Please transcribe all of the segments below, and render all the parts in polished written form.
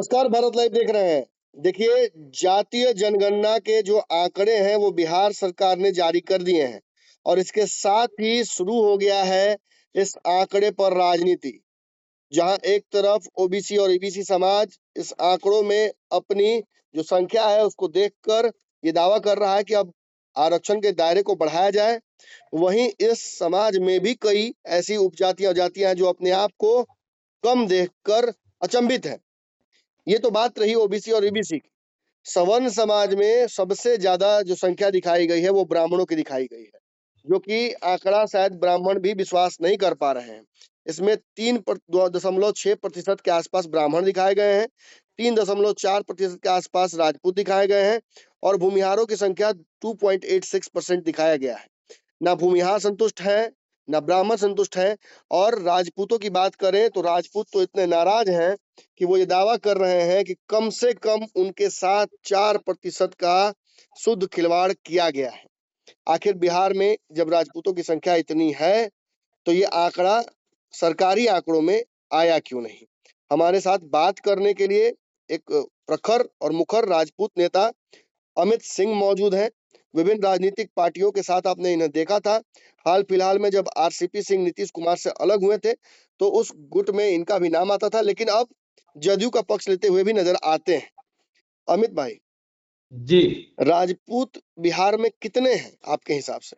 नमस्कार, भारत लाइव देख रहे हैं। देखिए, जातीय जनगणना के जो आंकड़े हैं वो बिहार सरकार ने जारी कर दिए हैं और इसके साथ ही शुरू हो गया है इस आंकड़े पर राजनीति। जहां एक तरफ ओबीसी और ईबीसी समाज इस आंकड़ों में अपनी जो संख्या है उसको देखकर ये दावा कर रहा है कि अब आरक्षण के दायरे को बढ़ाया जाए। वहीं इस समाज में भी कई ऐसी उपजातियां जातियां हैं जो अपने आप को कम देखकर अचंभित है। ये तो बात रही ओबीसी और ईबीसी की। सवर्ण समाज में सबसे ज्यादा जो संख्या दिखाई गई है वो ब्राह्मणों की दिखाई गई है, जो कि आंकड़ा शायद ब्राह्मण भी विश्वास नहीं कर पा रहे हैं। इसमें 3.6% के आसपास ब्राह्मण दिखाए गए हैं, 3.4% के आसपास राजपूत दिखाए गए हैं और भूमिहारों की संख्या 2.86% दिखाया गया है। ना भूमिहार संतुष्ट है, ना ब्राह्मण संतुष्ट है। और राजपूतों की बात करें तो राजपूत तो इतने नाराज हैं कि वो ये दावा कर रहे हैं कि कम से कम उनके साथ 4% का शुद्ध खिलवाड़ किया गया है। आखिर बिहार में जब राजपूतों की संख्या इतनी है तो ये आंकड़ा सरकारी आंकड़ों में आया क्यों नहीं? हमारे साथ बात करने के लिए एक प्रखर और मुखर राजपूत नेता अमित सिंह मौजूद हैं। विभिन्न राजनीतिक पार्टियों के साथ आपने इन्हें देखा था। हाल फिलहाल में जब आरसीपी सिंह नीतीश कुमार से अलग हुए थे तो उस गुट में इनका भी नाम आता था, लेकिन अब जदयू का पक्ष लेते हुए भी नजर आते हैं। अमित भाई जी, राजपूत बिहार में कितने हैं आपके हिसाब से?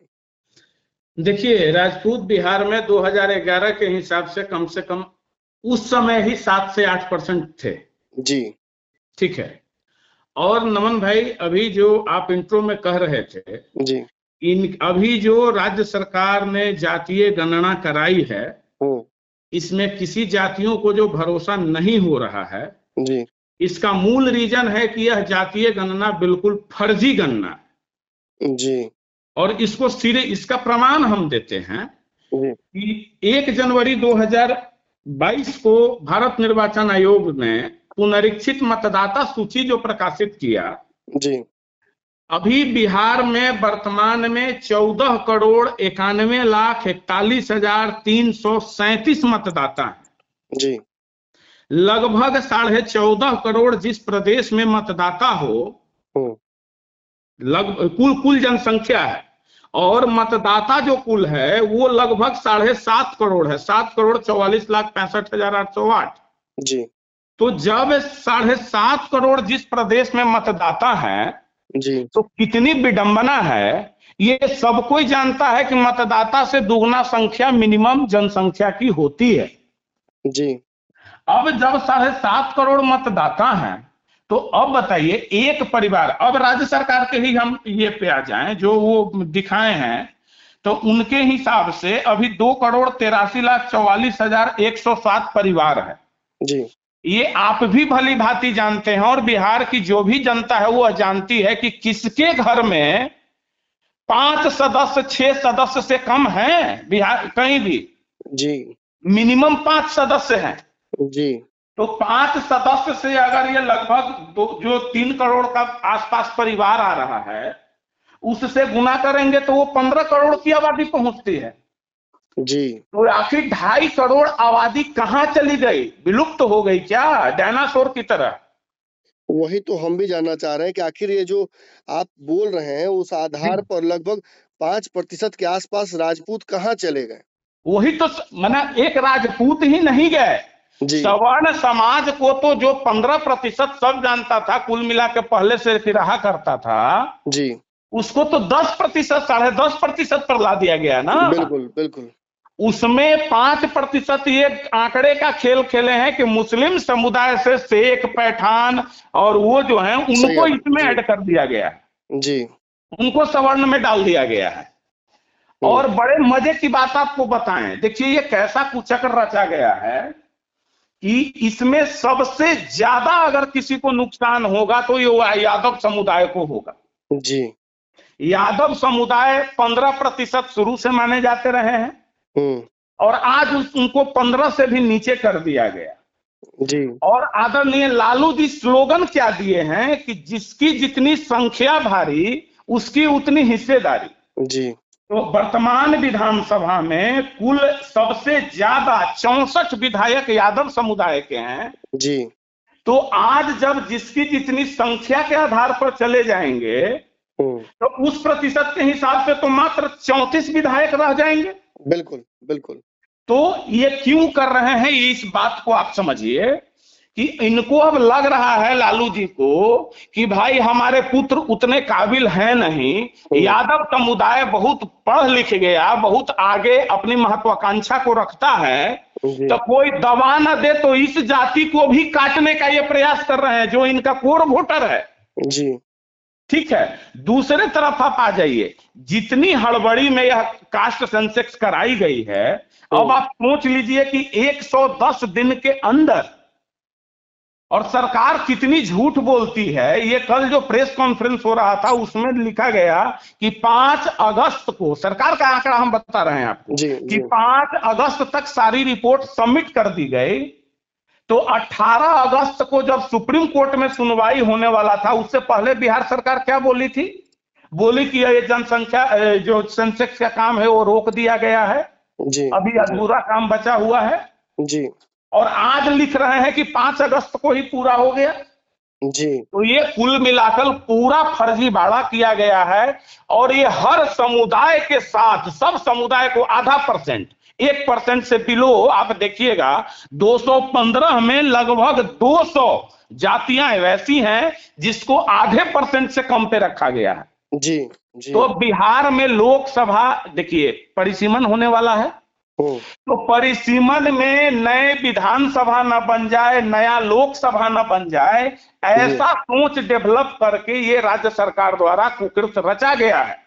देखिए राजपूत बिहार में 2011 के हिसाब से कम उस समय ही 7 से 8% थे। जी ठीक है। और नमन भाई, अभी जो आप इंट्रो में कह रहे थे, जी अभी जो राज्य सरकार ने जातीय गणना कराई है, इसमें किसी जातियों को जो भरोसा नहीं हो रहा है जी इसका मूल रीजन है कि यह जातीय गणना बिल्कुल फर्जी गणना जी और इसको सिरे इसका प्रमाण हम देते हैं जी कि 1 जनवरी 2022 को भारत निर्वाचन आयोग ने पुनरीक्षित मतदाता सूची जो प्रकाशित किया, जी अभी बिहार में वर्तमान में 14,91,41,337 मतदाता हैं। जी लगभग 14.5 करोड़ जिस प्रदेश में मतदाता हो, कुल जनसंख्या है और मतदाता जो कुल है वो लगभग 7.5 करोड़ है, 7,44,65,808। जी तो जब 7.5 करोड़ जिस प्रदेश में मतदाता है जी तो कितनी विडंबना है। ये सब कोई जानता है कि मतदाता से दुगना संख्या मिनिमम जनसंख्या की होती है। जी अब जब 7.5 करोड़ मतदाता हैं तो अब बताइए एक परिवार, अब राज्य सरकार के ही हम ये पे आ जाएं जो वो दिखाए हैं, तो उनके हिसाब से अभी 2,83,44,107 परिवार है। जी ये आप भी भली भांति जानते हैं और बिहार की जो भी जनता है वो जानती है कि किसके घर में 5 सदस्य 6 सदस्य से कम है बिहार कहीं भी। जी मिनिमम 5 सदस्य हैं। जी तो 5 सदस्य से अगर ये लगभग जो 3 करोड़ का आसपास परिवार आ रहा है उससे गुना करेंगे तो वो 15 करोड़ की आबादी पहुंचती है। जी तो आखिर 2.5 करोड़ आबादी कहां चली गई? विलुप्त हो गई क्या डायनासोर की तरह? वही तो हम भी जानना चाह रहे हैं कि आखिर ये जो आप बोल रहे हैं उस आधार पर लगभग 5% के आसपास राजपूत कहाँ चले गए? वही तो माना एक राजपूत ही नहीं गए, सवर्ण समाज को तो जो 15% सब जानता था, कुल मिला के पहले से रहा करता था जी, उसको तो 10%, 10.5% पर ला दिया गया ना। बिल्कुल बिल्कुल। उसमें 5% ये आंकड़े का खेल खेले हैं कि मुस्लिम समुदाय से शेख पैठान और वो जो है उनको इसमें ऐड कर दिया गया है जी, उनको सवर्ण में डाल दिया गया है। और बड़े मजे की बात आपको बताएं, देखिए ये कैसा कुचक्र रचा गया है कि इसमें सबसे ज्यादा अगर किसी को नुकसान होगा तो ये यादव समुदाय को होगा। जी यादव समुदाय 15% शुरू से माने जाते रहे हैं और आज उनको 15 से भी नीचे कर दिया गया। जी और आदरणीय लालू जी स्लोगन क्या दिए हैं कि जिसकी जितनी संख्या भारी उसकी उतनी हिस्सेदारी। जी तो वर्तमान विधानसभा में कुल सबसे ज्यादा 64 विधायक यादव समुदाय के हैं जी तो आज जब जिसकी जितनी संख्या के आधार पर चले जाएंगे तो उस प्रतिशत के हिसाब से तो मात्र 34 विधायक रह जाएंगे। बिल्कुल बिल्कुल। तो ये क्यों कर रहे हैं, ये इस बात को आप समझिए कि इनको अब लग रहा है लालू जी को कि भाई हमारे पुत्र उतने काबिल हैं नहीं, यादव समुदाय बहुत पढ़ लिख गया, बहुत आगे अपनी महत्वाकांक्षा को रखता है, तो कोई दबा न दे तो इस जाति को भी काटने का ये प्रयास कर रहे हैं जो इनका कोर वोटर है जी। ठीक है। दूसरे तरफ आप आ जाइए, जितनी हड़बड़ी में यह कास्ट सेंसेक्स कराई गई है, अब आप सोच लीजिए कि 110 दिन के अंदर, और सरकार कितनी झूठ बोलती है। ये कल जो प्रेस कॉन्फ्रेंस हो रहा था उसमें लिखा गया कि 5 अगस्त को, सरकार का आंकड़ा हम बता रहे हैं आपको कि 5 अगस्त तक सारी रिपोर्ट सबमिट कर दी गई। तो 18 अगस्त को जब सुप्रीम कोर्ट में सुनवाई होने वाला था, उससे पहले बिहार सरकार क्या बोली थी? बोली कि ये जनसंख्या जो सेंसेक्स का काम है वो रोक दिया गया है जी, अभी अधूरा काम बचा हुआ है जी। और आज लिख रहे हैं कि 5 अगस्त को ही पूरा हो गया जी। तो ये कुल मिलाकर पूरा फर्जीवाड़ा किया गया है। और ये हर समुदाय के साथ, सब समुदाय को आधा %, 1% से बिलो आप देखिएगा 215 में लगभग 200 जातियां वैसी हैं जिसको आधे % से कम पे रखा गया है जी, जी। तो बिहार में लोकसभा देखिए परिसीमन होने वाला है, तो परिसीमन में नए विधानसभा न बन जाए, नया लोकसभा न बन जाए, ऐसा सोच डेवलप करके ये राज्य सरकार द्वारा कुकृत रचा गया है।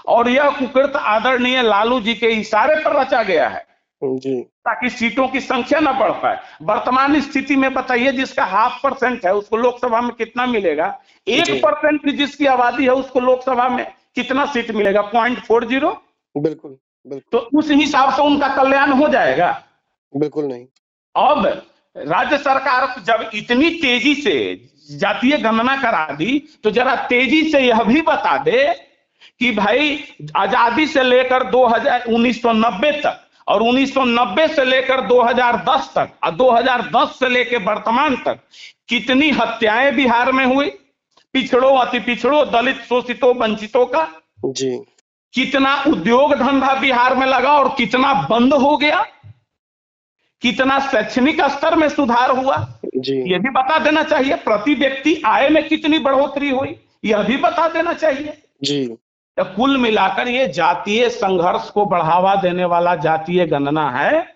और यह कुकृत आदरणीय लालू जी के इशारे पर रचा गया है जी, ताकि सीटों की संख्या न बढ़ पाए। वर्तमान स्थिति में बताइए, जिसका 0.5% है उसको लोकसभा में कितना मिलेगा? 1% की जिसकी आबादी है उसको लोकसभा में कितना सीट मिलेगा? 0.40। बिल्कुल। तो उस हिसाब से उनका कल्याण हो जाएगा? बिल्कुल नहीं। अब राज्य सरकार जब इतनी तेजी से जातीय गणना करा दी, तो जरा तेजी से यह भी बता दे कि भाई आजादी से लेकर 1990 तक और 1990 से लेकर 2010 तक और 2010 से लेकर वर्तमान तक कितनी हत्याएं बिहार में हुई, पिछड़ों, अति पिछड़ों, दलित, शोषितों, वंचितों का जी। कितना उद्योग धंधा बिहार में लगा और कितना बंद हो गया, कितना शैक्षणिक स्तर में सुधार हुआ जी। यह भी बता देना चाहिए। प्रति व्यक्ति आय में कितनी बढ़ोतरी हुई, यह भी बता देना चाहिए जी। तो कुल मिलाकर ये जातीय संघर्ष को बढ़ावा देने वाला जातीय गणना है।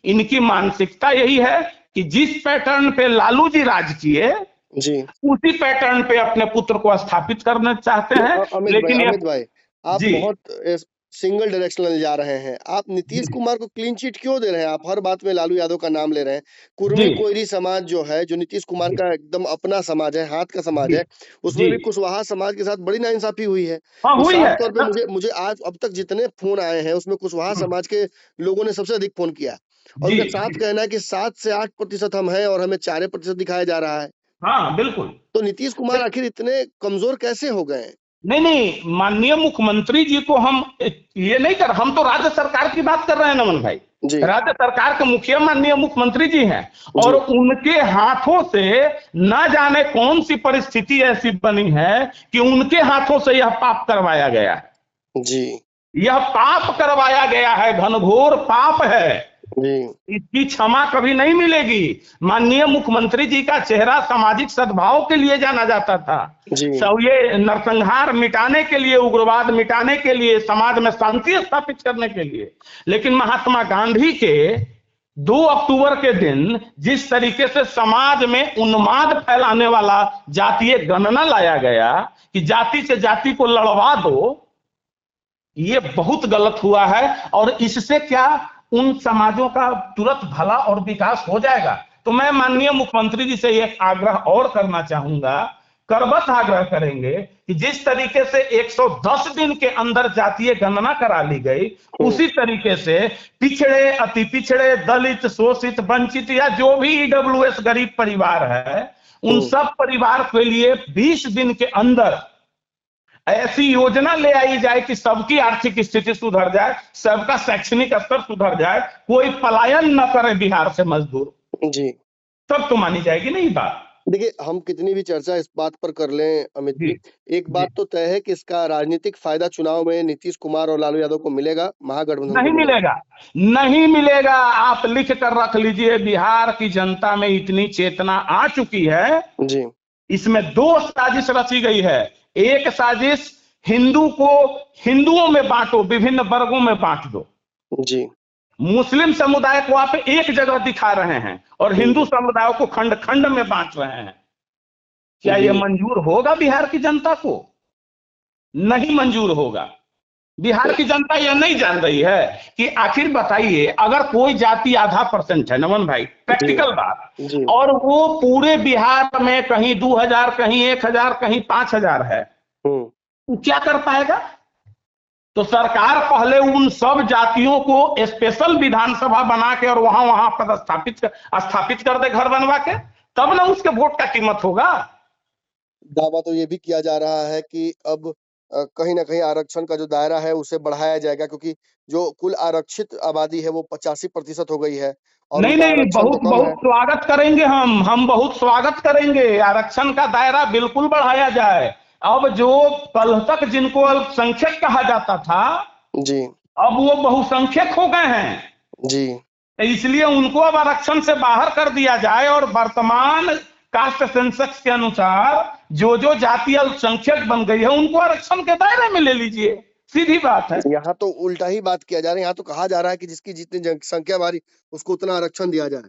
इनकी मानसिकता यही है कि जिस पैटर्न पे लालू जी राज किए जी, उसी पैटर्न पे अपने पुत्र को स्थापित करना चाहते हैं। लेकिन अमित भाई आप बहुत सिंगल डायरेक्शनल जा रहे हैं। आप नीतीश कुमार को क्लीन चिट क्यों दे रहे हैं? आप हर बात में लालू यादव का नाम ले रहे हैं। कुर्मी कोयरी समाज जो है, जो नीतीश कुमार का एकदम अपना समाज है, हाथ का समाज है, उसमें भी कुशवाहा समाज के साथ बड़ी नाइंसाफी हुई है। साफ तौर पे मुझे आज अब तक जितने फोन आए हैं उसमें कुशवाहा समाज के लोगों ने सबसे अधिक फोन किया और उनका साफ कहना है कि 7 से 8% हम हैं और हमें 4% दिखाया जा रहा है। हाँ बिल्कुल। तो नीतीश कुमार आखिर इतने कमजोर कैसे हो गए? नहीं, माननीय मुख्यमंत्री जी को हम ये नहीं कर, हम तो राज्य सरकार की बात कर रहे हैं नमन भाई। राज्य सरकार के मुखिया माननीय मुख्यमंत्री जी हैं और उनके हाथों से न जाने कौन सी परिस्थिति ऐसी बनी है कि उनके हाथों से यह पाप करवाया गया है जी। यह पाप करवाया गया है, घनघोर पाप है, इसकी क्षमा कभी नहीं मिलेगी। माननीय मुख्यमंत्री जी का चेहरा सामाजिक सद्भाव के लिए जाना जाता था, सब ये नरसंहार मिटाने के लिए, उग्रवाद मिटाने के लिए, समाज में शांति स्थापित करने के लिए। लेकिन महात्मा गांधी के 2 अक्टूबर के दिन जिस तरीके से समाज में उन्माद फैलाने वाला जातीय गणना लाया गया कि जाति से जाति को लड़वा दो, ये बहुत गलत हुआ है। और इससे क्या उन समाजों का तुरंत भला और विकास हो जाएगा? तो मैं माननीय मुख्यमंत्री जी से एक आग्रह और करना चाहूंगा, करबत आग्रह करेंगे कि जिस तरीके से 110 दिन के अंदर जातीय गणना करा ली गई, उसी तरीके से पिछड़े, अति पिछड़े, दलित, शोषित, वंचित या जो भी ईडब्ल्यूएस गरीब परिवार है, उन सब परिवार के लिए 20 दिन के अंदर ऐसी योजना ले आई जाए कि सबकी आर्थिक स्थिति सुधर जाए, सबका शैक्षणिक स्तर सुधर जाए, कोई पलायन न करे बिहार से मजदूर जी। तब तो मानी जाएगी नहीं बात। देखिए, हम कितनी भी चर्चा इस बात पर कर लें अमित जी जी, एक जी बात तो तय है कि इसका राजनीतिक फायदा चुनाव में नीतीश कुमार और लालू यादव को मिलेगा, महागठबंधन को नहीं मिलेगा। मिलेगा, नहीं मिलेगा। आप लिख कर रख लीजिए, बिहार की जनता में इतनी चेतना आ चुकी है। जी, इसमें दो साजिश रची गई है। एक साजिश, हिंदू को हिंदुओं में बांटो, विभिन्न वर्गों में बांट दो। जी, मुस्लिम समुदाय को आप एक जगह दिखा रहे हैं और हिंदू जी, समुदाय को खंड खंड में बांट रहे हैं। क्या यह जी, मंजूर होगा बिहार की जनता को? नहीं मंजूर होगा। बिहार की जनता यह नहीं जान रही है कि आखिर बताइए, अगर कोई जाति आधा % है, नमन भाई, जी, प्रैक्टिकल बात, जी, और वो पूरे बिहार में कहीं 2000, कहीं 1000, कहीं 5000 है, हुँ, वो क्या कर पाएगा? तो सरकार पहले उन सब जातियों को स्पेशल विधानसभा बना के और वहां वहां पर स्थापित कर दे, घर बनवा के, तब ना उसके वोट का कीमत होगा। दावा तो ये भी किया जा रहा है कि अब कहीं न कहीं आरक्षण का जो दायरा है उसे बढ़ाया जाएगा, क्योंकि जो कुल आरक्षित आबादी है वो 85% हो गई है और नहीं उनका नहीं, आरक्षण तो बहुत कम है। बहुत स्वागत करेंगे हम बहुत स्वागत करेंगे। आरक्षण का दायरा बिल्कुल बढ़ाया जाए। अब जो कल तक जिनको अल्पसंख्यक कहा जाता था, जी, अब वो बहुसंख्यक हो गए हैं। जी, इसलिए उनको अब आरक्षण से बाहर कर दिया जाए और वर्तमान कास्ट सेंसस के अनुसार जो जो जाति अल्पसंख्यक बन गई है उनको आरक्षण के दायरे में ले लीजिए, सीधी बात है। यहाँ तो उल्टा ही बात किया जा रहा है, यहाँ तो कहा जा रहा है कि जिसकी जितनी जनसंख्या भारी उसको उतना आरक्षण दिया जाए।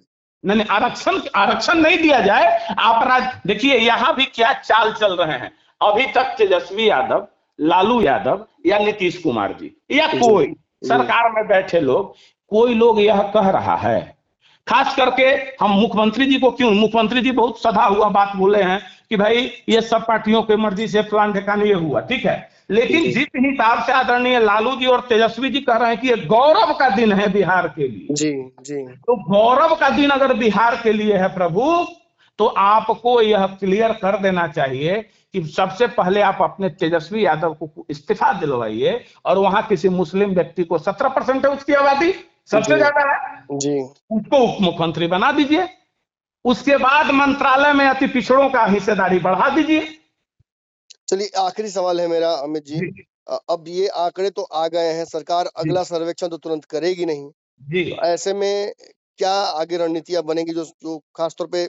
नहीं नहीं, आरक्षण आरक्षण नहीं दिया जाए। आप देखिए यहां भी क्या चाल चल रहे हैं। अभी तक तेजस्वी यादव, लालू यादव या नीतीश कुमार जी या जी, कोई जी, सरकार में बैठे लोग, कोई लोग यह कह रहा है, खास करके हम मुख्यमंत्री जी को, क्यों, मुख्यमंत्री जी बहुत सधा हुआ बात बोले हैं कि भाई ये सब पार्टियों की मर्जी से फलान ढिकाने ये हुआ, ठीक है, लेकिन जी, जिस हिसाब से आदरणीय लालू जी और तेजस्वी जी कह रहे हैं कि ये गौरव का दिन है बिहार के लिए, जी, जी, तो गौरव का दिन अगर बिहार के लिए है प्रभु, तो आपको यह क्लियर कर देना चाहिए कि सबसे पहले आप अपने तेजस्वी यादव को इस्तीफा दिलवाइए और वहां किसी मुस्लिम व्यक्ति को, 17% है उसकी आबादी, सबसे जी, ज्यादा है, जी। उसको उप मुख्यमंत्री बना दीजिए। उसके बाद मंत्रालय में अति पिछड़ों का हिस्सेदारी बढ़ा दीजिए। चलिए, आखिरी सवाल है मेरा अमित जी। जी अब ये आंकड़े तो आ गए हैं, सरकार जी अगला सर्वेक्षण तो तुरंत करेगी नहीं। जी तो ऐसे में क्या आगे रणनीतियाँ बनेंगी, जो जो खास तौर पे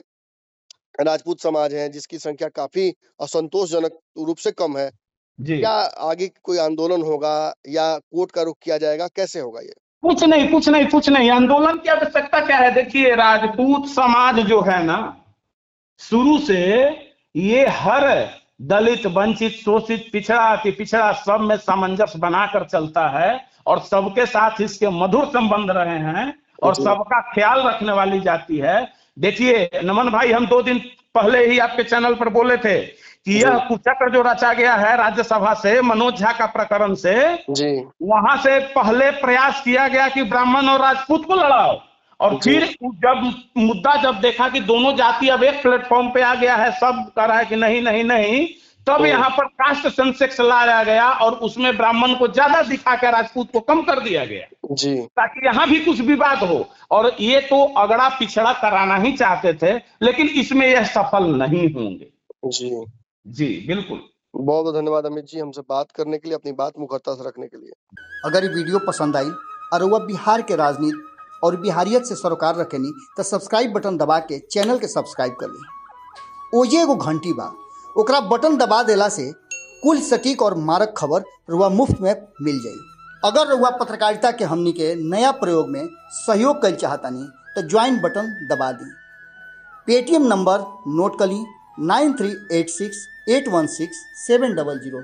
राजपूत समाज है, जिसकी संख्या काफ़ी असंतोषजनक रूप से कम है। जी। क्या आगे कोई आंदोलन होगा या कोर्ट का रुख किया जाएगा? कैसे होगा ये? कुछ नहीं कुछ नहीं कुछ नहीं, आंदोलन की आवश्यकता क्या है? देखिए, राजपूत समाज जो है ना, शुरू से ये हर दलित, वंचित, शोषित, पिछड़ा, अति पिछड़ा सब में सामंजस्य बनाकर चलता है और सबके साथ इसके मधुर संबंध रहे हैं और जी, सबका ख्याल रखने वाली जाति है। देखिए नमन भाई, हम 2 दिन पहले ही आपके चैनल पर बोले थे कि जी, यह कुचक्र जो रचा गया है राज्यसभा से, मनोज झा का प्रकरण से, जी, वहां से पहले प्रयास किया गया कि ब्राह्मण और राजपूत को लड़ाओ, और जी, फिर जब देखा कि दोनों जाति अब एक प्लेटफॉर्म पे आ गया है, सब कह रहा है कि नहीं नहीं नहीं, तब हुँ, यहाँ पर कास्ट सेंसेक्स लाया गया और उसमें ब्राह्मण को ज्यादा दिखाकर राजपूत को कम कर दिया गया, जी, ताकि यहां भी कुछ विवाद हो। और ये तो अगड़ा पिछड़ा कराना ही चाहते थे, लेकिन इसमें यह सफल नहीं होंगे। जी। जी बिल्कुल। बहुत-बहुत धन्यवाद अमित जी, हमसे बात करने के लिए, अपनी बात मुखरता से रखने के लिए। अगर ये वीडियो पसंद आई और वह बिहार के राजनीति और बिहारियत से सरोकार रखेनी तो सब्सक्राइब बटन दबा के चैनल के सब्सक्राइब कर ली। ओजे एगो घंटी बा, ओकरा बटन दबा देला से कुल सटीक और मारक खबर रुआ मुफ्त में मिल जाई। अगर रुआ पत्रकारिता के हमनी के नया प्रयोग में सहयोग कर चाहतानी तो ज्वाइन बटन दबा दी। पेटीएम नंबर नोट कर ली 9386816700।